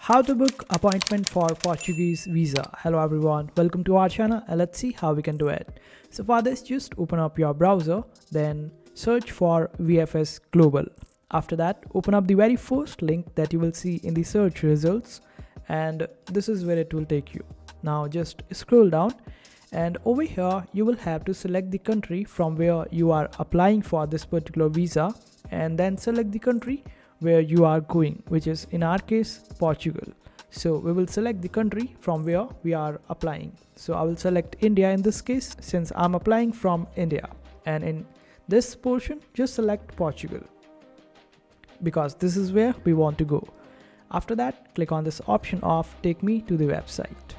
How to book appointment for Portuguese visa. Hello everyone, welcome to our channel and let's see how we can do it. So for this, just open up your browser, then search for VFS Global. After that, open up the very first link that you will see in the search results, and this is where it will take you. Now just scroll down, and over here you will have to select the country from where you are applying for this particular visa, and then select the country where you are going, which is in our case Portugal. So we will select the country from where we are applying. So I will select India in this case since I'm applying from India, and in this portion just select Portugal because this is where we want to go. After that, click on this option of take me to the website.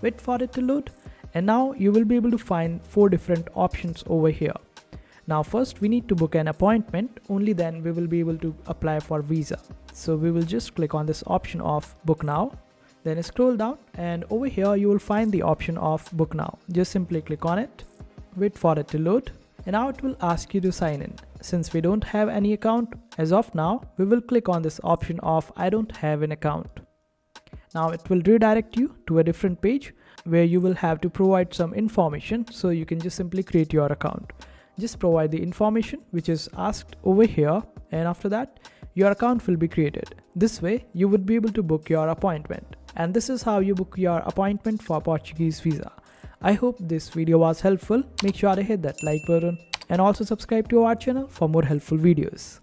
Wait for it to load, and now you will be able to find 4 different options over here. Now first we need to book an appointment, only then we will be able to apply for visa. So we will just click on this option of book now, then scroll down, and over here you will find the option of book now. Just simply click on it, wait for it to load, and now it will ask you to sign in. Since we don't have any account as of now, we will click on this option of I don't have an account. Now it will redirect you to a different page where you will have to provide some information, so you can just simply create your account. Just provide the information which is asked over here, and after that your account will be created. This way you would be able to book your appointment, and this is how you book your appointment for Portuguese visa. I hope this video was helpful. Make sure to hit that like button and also subscribe to our channel for more helpful videos.